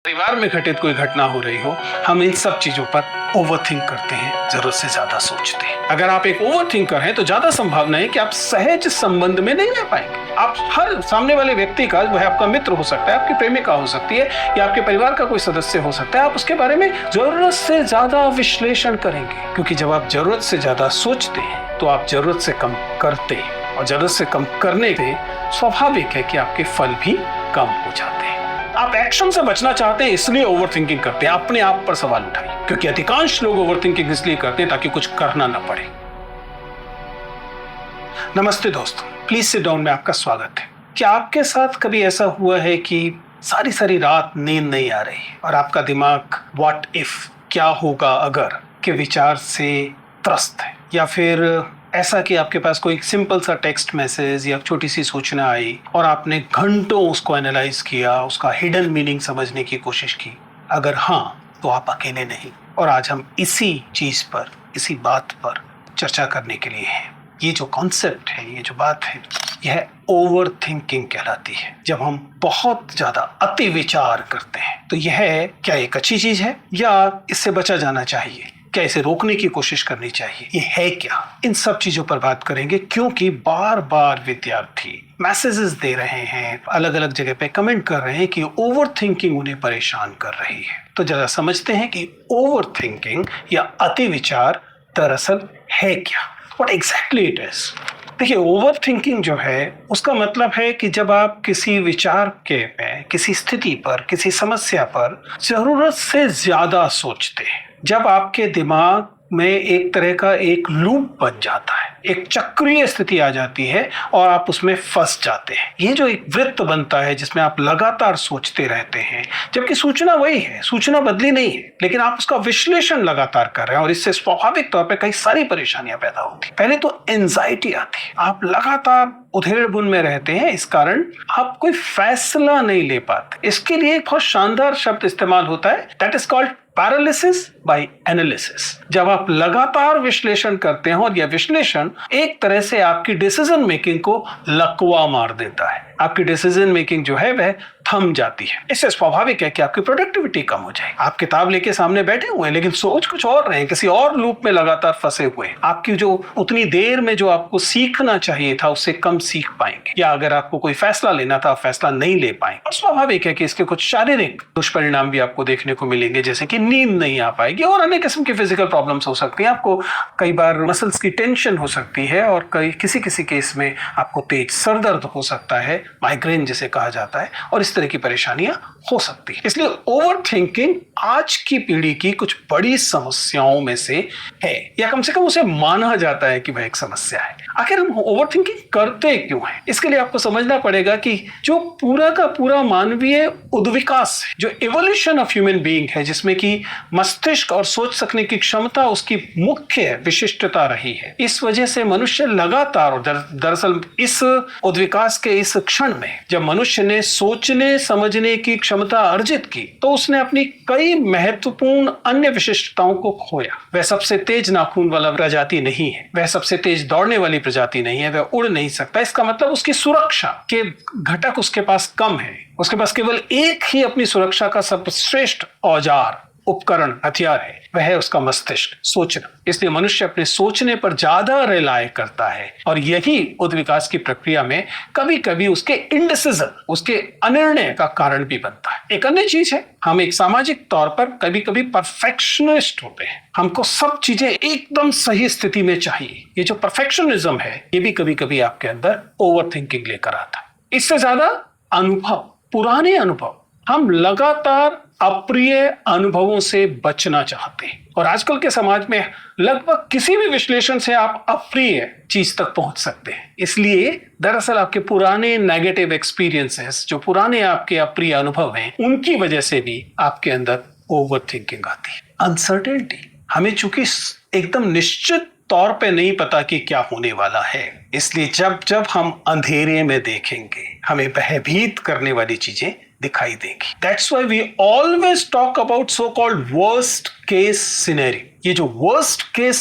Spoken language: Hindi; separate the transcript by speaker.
Speaker 1: परिवार में घटित कोई घटना हो रही हो, हम इन सब चीजों पर ओवरथिंक करते हैं, जरूरत से ज्यादा सोचते हैं। अगर आप एक ओवरथिंकर हैं तो ज्यादा संभावना है कि आप सहज संबंध में नहीं रह पाएंगे। आप हर सामने वाले व्यक्ति का, वह आपका मित्र हो सकता है, आपकी प्रेमिका हो सकती है, या आपके परिवार का कोई सदस्य हो सकता है, आप उसके बारे में जरूरत से ज्यादा विश्लेषण करेंगे। क्योंकि जब आप जरूरत से ज्यादा सोचते हैं तो आप जरूरत से कम करते हैं, और जरूरत से कम करने से स्वाभाविक है कि आपके फल भी कम हो जाते हैं। आप एक्शन से बचना चाहते हैं, इसलिए ओवरथिंकिंग करते हैं। अपने आप पर सवाल उठाइए, क्योंकि अधिकांश लोग ओवरथिंकिंग इसलिए करते हैं ताकि कुछ करना ना पड़े। नमस्ते दोस्तों, प्लीज सिट डाउन में आपका स्वागत है। क्या आपके साथ कभी ऐसा हुआ है कि सारी सारी रात नींद नहीं आ रही और आपका दिमाग व्हाट इफ, क्या होगा अगर के विचार से त्रस्त है, या फिर ऐसा कि आपके पास कोई सिंपल सा टेक्स्ट मैसेज या छोटी सी सूचना आई और आपने घंटों उसको एनालाइज किया, उसका हिडन मीनिंग समझने की कोशिश की? अगर हाँ, तो आप अकेले नहीं। और आज हम इसी चीज पर, इसी बात पर चर्चा करने के लिए हैं। ये जो कॉन्सेप्ट है, ये जो बात है, यह ओवर थिंकिंग कहलाती है। जब हम बहुत ज्यादा अति विचार करते हैं तो यह क्या एक अच्छी चीज है, या इससे बचा जाना चाहिए? क्या इसे रोकने की कोशिश करनी चाहिए? ये है क्या? इन सब चीजों पर बात करेंगे, क्योंकि बार बार विद्यार्थी मैसेजेस दे रहे हैं, अलग अलग जगह पे कमेंट कर रहे हैं कि ओवर थिंकिंग उन्हें परेशान कर रही है। तो जरा समझते हैं कि ओवर थिंकिंग या अति विचार दरअसल है क्या, व्हाट एग्जैक्टली इट इज। देखिए, ओवर थिंकिंग जो है उसका मतलब है कि जब आप किसी विचार के में, किसी स्थिति पर, किसी समस्या पर जरूरत से ज्यादा सोचते हैं, जब आपके दिमाग में एक तरह का एक लूप बन जाता है, एक चक्रीय स्थिति आ जाती है और आप उसमें फंस जाते हैं। ये जो एक वृत्त बनता है जिसमें आप लगातार सोचते रहते हैं, जबकि सूचना वही है, सूचना बदली नहीं है, लेकिन आप उसका विश्लेषण लगातार कर रहे हैं, और इससे स्वाभाविक तौर पर कई सारी परेशानियां पैदा होती हैं। पहले तो एंजाइटी आती है, आप लगातार उधेड़-बुन में रहते हैं, इस कारण आप कोई फैसला नहीं ले पाते। इसके लिए एक बहुत शानदार शब्द इस्तेमाल होता है, that is called paralysis by analysis. जब आप लगातार विश्लेषण करते हैं और यह विश्लेषण एक तरह से आपकी डिसीजन मेकिंग को लकवा मार देता है, आपकी डिसीजन मेकिंग जो है वह थम जाती है। इससे स्वाभाविक है कि आपकी प्रोडक्टिविटी कम हो जाए। आप किताब लेके सामने बैठे हुए हैं, लेकिन सोच कुछ और रहे हैं, किसी और लूप में लगातार फंसे हुए हैं। आपकी जो उतनी देर में जो आपको सीखना चाहिए था उससे कम सीख पाएंगे, या अगर आपको कोई फैसला लेना था, फैसला नहीं ले पाएंगे। और स्वाभाविक है कि इसके कुछ शारीरिक दुष्परिणाम भी आपको देखने को मिलेंगे, जैसे कि नींद नहीं आ पाएगी और अन्य किस्म की फिजिकल प्रॉब्लम्स हो सकती हैं। आपको कई बार मसल्स की टेंशन हो सकती है, और किसी किसी केस में आपको तेज सर दर्द हो सकता है, माइग्रेन जिसे कहा जाता है, और इस तरह की परेशानियां हो सकती है। इसलिए ओवर थिंकिंग आज की पीढ़ी की कुछ बड़ी समस्याओं में से है, या कम से कम उसे माना जाता है कि वह एक समस्या है। आखिर हम ओवर थिंकिंग करते क्यों हैं? इसके लिए आपको समझना पड़ेगा कि जो पूरा का पूरा मानवीय उद्विकास है, जो इवोल्यूशन ऑफ ह्यूमन बीइंग है, जिसमें कि मस्तिष्क और सोच सकने की क्षमता उसकी मुख्य विशिष्टता रही है, इस वजह से मनुष्य लगातार, दरअसल इस उद्विकास के इस क्षण में जब मनुष्य ने सोचने समझने की क्षमता अर्जित की, तो उसने अपनी कई महत्वपूर्ण अन्य विशिष्टताओं को खोया। वह सबसे तेज नाखून वाला प्रजाति नहीं है, वह सबसे तेज दौड़ने वाली प्रजाति नहीं है, वह उड़ नहीं सकता। इसका मतलब उसकी सुरक्षा के घटक उसके पास कम है। उसके पास केवल एक ही अपनी सुरक्षा का सर्वश्रेष्ठ औजार, उपकरण, हथियार है, वह है उसका मस्तिष्क, सोचना। इसलिए मनुष्य अपने सोचने पर ज्यादा रिलाय करता है, और यही उद्विकास की प्रक्रिया में कभी कभी उसके इंडिसिजन, उसके अनिर्णय का कारण भी बनता है। एक अन्य चीज है, हम एक सामाजिक तौर पर कभी कभी परफेक्शनिस्ट होते हैं। हमको सब चीजें एकदम सही स्थिति में चाहिए। ये जो परफेक्शनिज्म है, ये भी कभी कभी आपके अंदर ओवर थिंकिंग लेकर आता है। इससे ज्यादा अनुभव, पुराने अनुभव, हम लगातार अप्रिय अनुभवों से बचना चाहते हैं, और आजकल के समाज में लगभग किसी भी विश्लेषण से आप अप्रिय चीज तक पहुंच सकते हैं। इसलिए दरअसल आपके पुराने नेगेटिव एक्सपीरियंसेस, जो पुराने आपके अप्रिय अनुभव हैं, उनकी वजह से भी आपके अंदर ओवर थिंकिंग आती है। अनसर्टेनिटी, हमें चूंकि एकदम निश्चित तौर पे नहीं पता कि क्या होने वाला है, इसलिए जब जब हम अंधेरे में देखेंगे, हमें भयभीत करने वाली चीजें दिखाई देगी। That's why we always talk about so-called worst case scenario। ये जो worst case